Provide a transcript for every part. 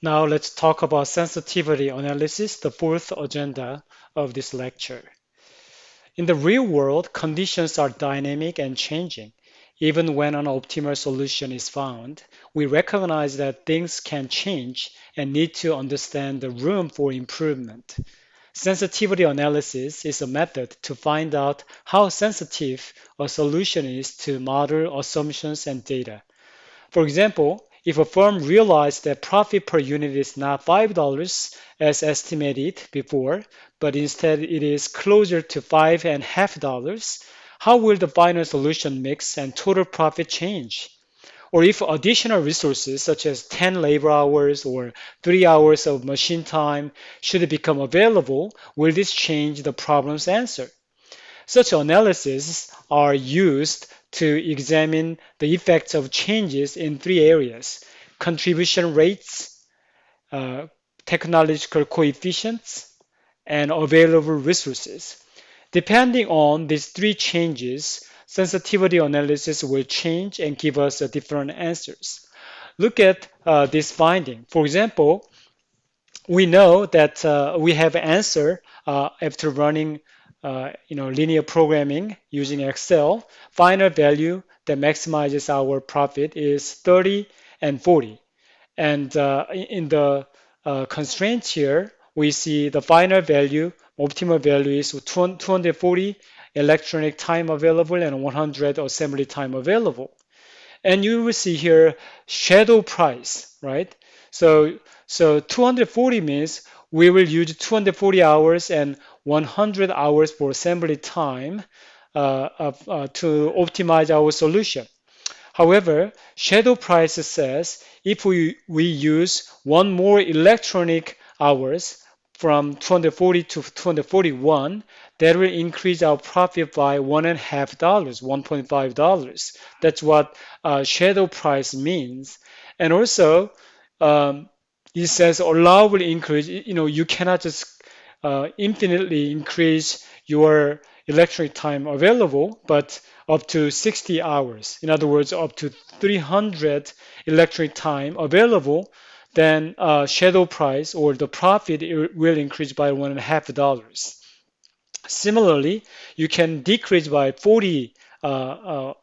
Now let's talk about sensitivity analysis, the fourth agenda of this lecture. In the real world, conditions are dynamic and changing. Even when an optimal solution is found, we recognize that things can change and need to understand the room for improvement. Sensitivity analysis is a method to find out how sensitive a solution is to model assumptions and data. For example, if a firm realized that profit per unit is not $5 as estimated before, but instead it is closer to $5.50, how will the final solution mix and total profit change? Or if additional resources such as 10 labor hours or 3 hours of machine time should become available, will this change the problem's answer? Such analyses are used to examine the effects of changes in three areas: contribution rates, uh, technological coefficients, and available resources. Depending on these three changes, sensitivity analysis will change and give us different answers. Look at this finding. For example, we know that we have answer after running linear programming using Excel. Final value that maximizes our profit is 30 and 40. And in the constraints here, we see the final value, optimal value is 240 electronic time available and 100 assembly time available. And you will see here shadow price, right? So, so 240 means we will use 240 hours and 100 hours for assembly time to optimize our solution. However, shadow price says if we use one more electronic hours from 240 to 241, that will increase our profit by $1.50, $1.5. That's what shadow price means. And also, um, it says allow will increase. You cannot just infinitely increase your electric time available, but up to 60 hours. In other words, up to 300 electric time available, then shadow price or the profit will increase by $1.50. Similarly, you can decrease by 40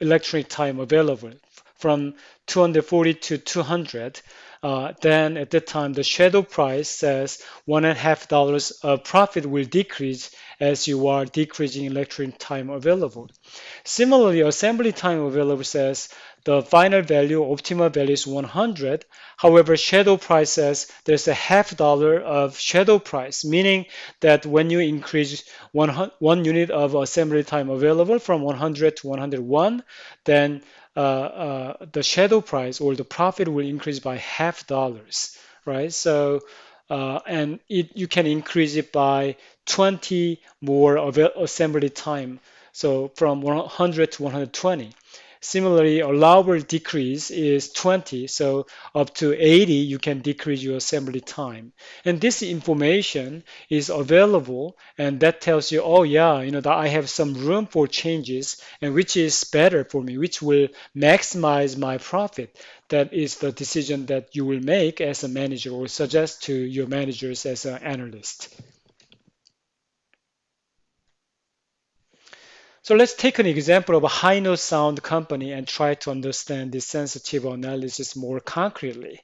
electric time available from 240 to 200. Then at that time, the shadow price says $1.50 of profit will decrease as you are decreasing electric time available. Similarly, assembly time available says the final value, optimal value is 100. However, shadow price says there's a $0.50 of shadow price, meaning that when you increase one unit of assembly time available from 100 to 101, then the shadow price or the profit will increase by $0.50, right? So, and you can increase it by 20 more assembly time. So from 100 to 120. Similarly, allowable decrease is 20, so up to 80 you can decrease your assembly time. And this information is available, and that tells you, oh yeah, that I have some room for changes, and which is better for me, which will maximize my profit. That is the decision that you will make as a manager or suggest to your managers as an analyst. So let's take an example of a high note sound company and try to understand this sensitive analysis more concretely.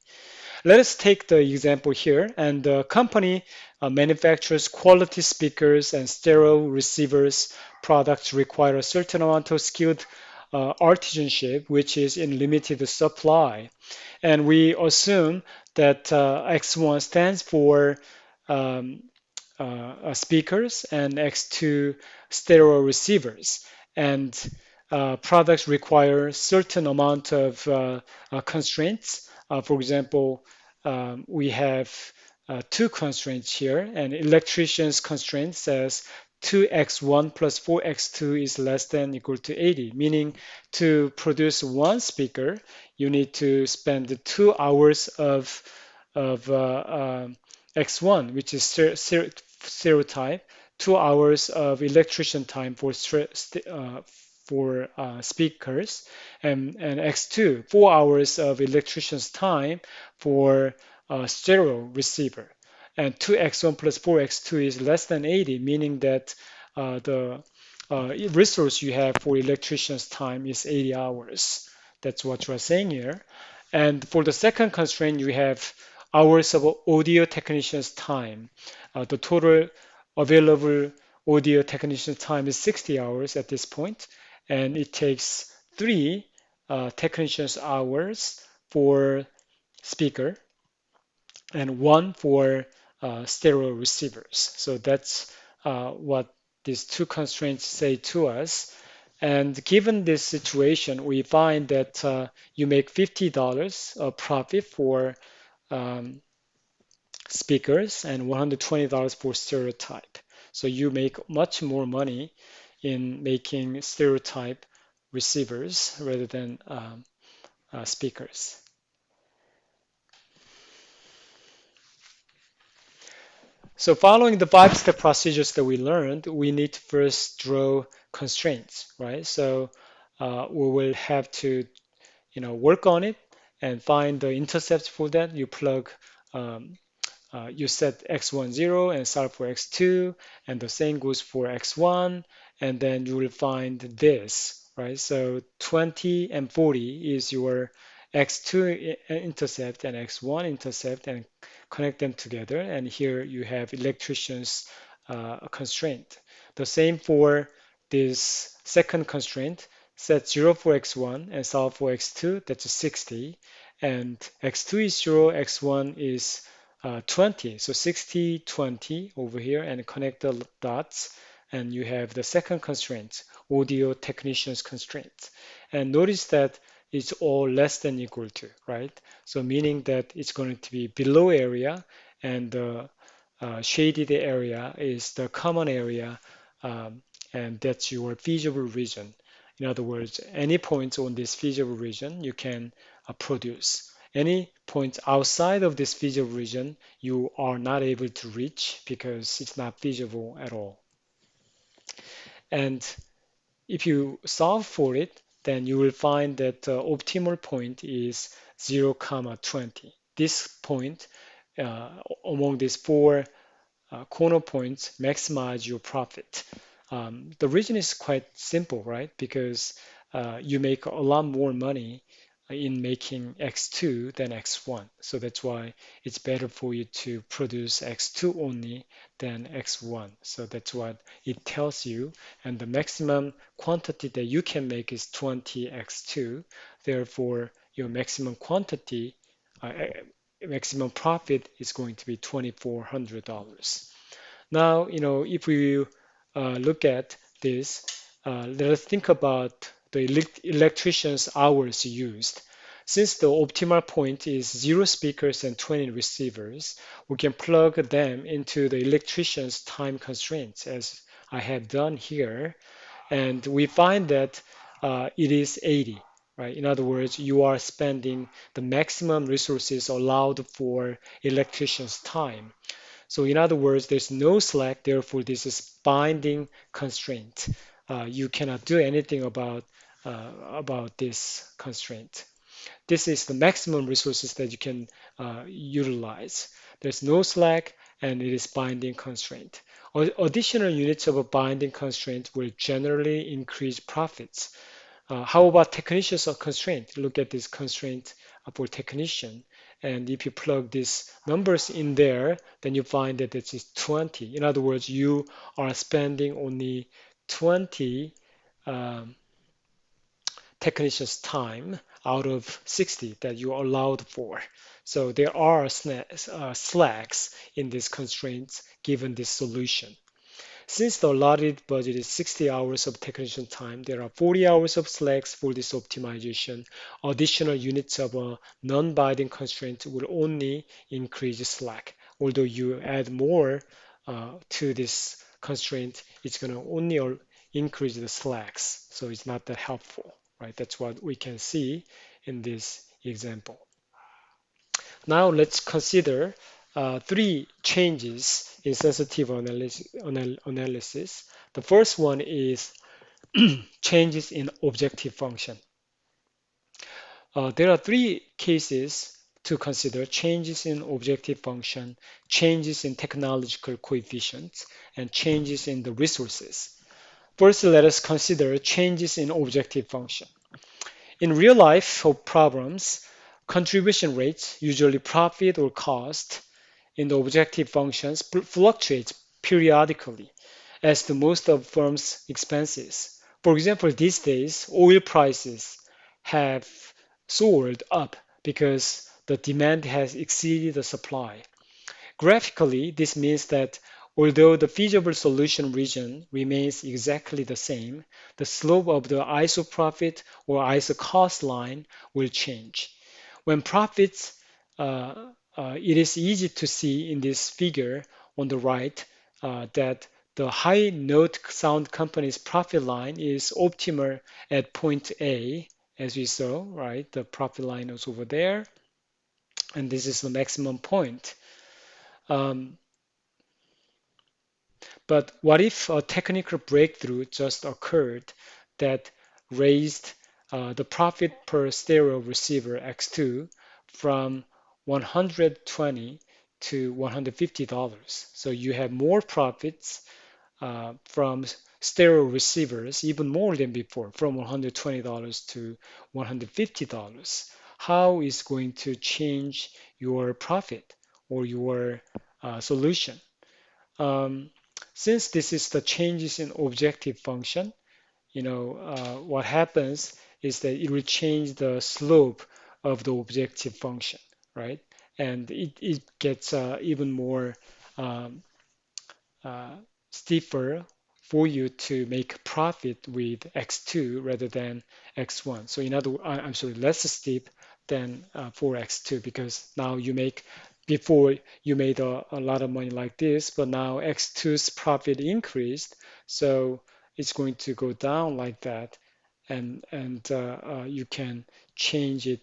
Let us take the example here, and the company manufactures quality speakers and stereo receivers. Products require a certain amount of skilled artisanship, which is in limited supply. And we assume that X1 stands for um, speakers and X2 stereo receivers. And products require certain amount of constraints. For example, we have two constraints here. An electrician's constraint says 2x1 plus 4x2 is less than equal to 80, meaning to produce one speaker, you need to spend 2 hours of x1, which is stereotype, 2 hours of electrician time for speakers, and x2, 4 hours of electrician's time for stereo receiver. And 2x1 plus 4x2 is less than 80, meaning that the resource you have for electrician's time is 80 hours. That's what we're saying here. And for the second constraint, you have hours of audio technician's time. The total available audio technician time is 60 hours at this point, and it takes three technicians hours for speaker and one for stereo receivers. So that's what these two constraints say to us. And given this situation, we find that you make $50 profit for um, speakers and $120 for stereotype. So you make much more money in making stereotype receivers rather than speakers. So following the five-step procedures that we learned, we need to first draw constraints, right? So we will have to, work on it and find the intercepts for that. Um, you set x1 0 and solve for x2, and the same goes for x1, and then you will find this, right? So 20 and 40 is your x2 intercept and x1 intercept, and connect them together. And here you have electrician's constraint. The same for this second constraint. Set 0 for x1 and solve for x2, that's a 60. And x2 is 0, x1 is 20. So 60, 20 over here, and connect the dots. And you have the second constraint, audio technician's constraint. And notice that it's all less than equal to, right? So meaning that it's going to be below area, and the shaded area is the common area, um, and that's your feasible region. In other words, any points on this feasible region you can produce. Any points outside of this feasible region you are not able to reach because it's not feasible at all. And if you solve for it, then you will find that the optimal point is 0, 20. This point among these four corner points maximize your profit. The reason is quite simple, right? Because you make a lot more money in making X2 than X1. So that's why it's better for you to produce X2 only than X1. So that's what it tells you. And the maximum quantity that you can make is 20 X2. Therefore, your maximum quantity, maximum profit is going to be $2,400. Now, if we look at this, let us think about the electrician's hours used. Since the optimal point is 0 speakers and 20 receivers, we can plug them into the electrician's time constraints, as I have done here, and we find that it is 80. Right? In other words, you are spending the maximum resources allowed for electrician's time. So in other words, there's no slack, therefore this is binding constraint. You cannot do anything about this constraint. This is the maximum resources that you can utilize. There's no slack, and it is binding constraint. Additional units of a binding constraint will generally increase profits. How about technicians of constraint? Look at this constraint for technician. And if you plug these numbers in there, then you find that it is 20. In other words, you are spending only 20 um, technicians' time out of 60 that you are allowed for. So there are slacks in these constraints given this solution. Since the allotted budget is 60 hours of technician time, there are 40 hours of slacks for this optimization. Additional units of a non-binding constraint will only increase slack. Although you add more to this constraint, it's going to only increase the slacks. So it's not that helpful, right? That's what we can see in this example. Now let's consider three changes in sensitive analysis. The first one is changes in objective function. There are three cases to consider changes in objective function, changes in technological coefficients, and changes in the resources. First, let us consider changes in objective function. In real life problems, contribution rates, usually profit or cost, in the objective functions fluctuates periodically as the most of firms' expenses. For example, these days, oil prices have soared up because the demand has exceeded the supply. Graphically, this means that although the feasible solution region remains exactly the same, the slope of the isoprofit or isocost line will change. When profits, it is easy to see in this figure on the right that the high note sound company's profit line is optimal at point A, as we saw, right? The profit line is over there, and this is the maximum point. Um, But what if a technical breakthrough just occurred that raised the profit per stereo receiver X2 from 120 to $150? So you have more profits from stereo receivers, even more than before, from $120 to $150. How is going to change your profit or your solution? Um, since this is the changes in objective function, what happens is that it will change the slope of the objective function, right? And it gets even more um, uh, stiffer for you to make profit with X2 rather than X1. So in other, I'm sorry, less steep than for X2 because now you make, before you made a lot of money like this, but now X2's profit increased, so it's going to go down like that, and you can change it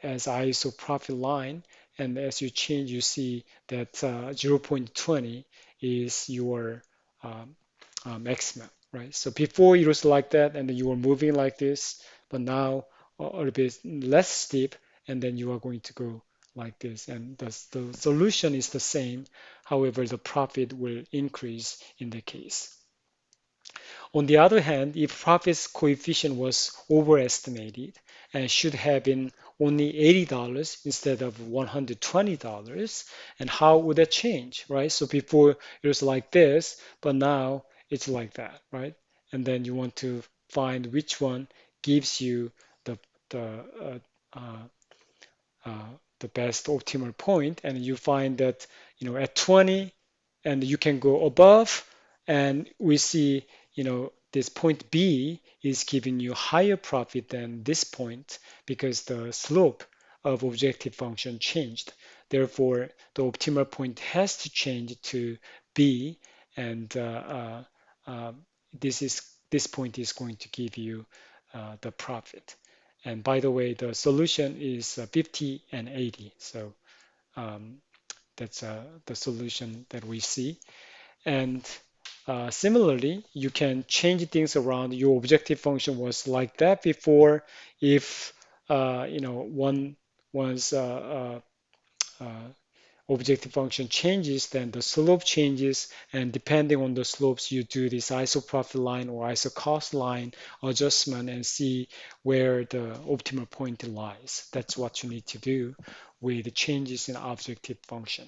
as ISO profit line, and as you change, you see that 0.20 is your um, maximum, right? So before it was like that, and then you were moving like this, but now a little bit less steep, and then you are going to go like this, and the solution is the same. However, the profit will increase in the case. On the other hand, if profits coefficient was overestimated and should have been only $80 instead of $120, and how would that change, right? So before it was like this, but now it's like that, right? And then you want to find which one gives you the the uh, uh, uh, the best optimal point, and you find that at 20, and you can go above, and we see this point B is giving you higher profit than this point because the slope of objective function changed. Therefore, the optimal point has to change to B, and this point is going to give you the profit. And by the way, the solution is 50 and 80. So um, that's the solution that we see. And similarly, you can change things around. Your objective function was like that before. If one was objective function changes, then the slope changes, and depending on the slopes, you do this isoprofit line or isocost line adjustment and see where the optimal point lies. That's what you need to do with the changes in objective function.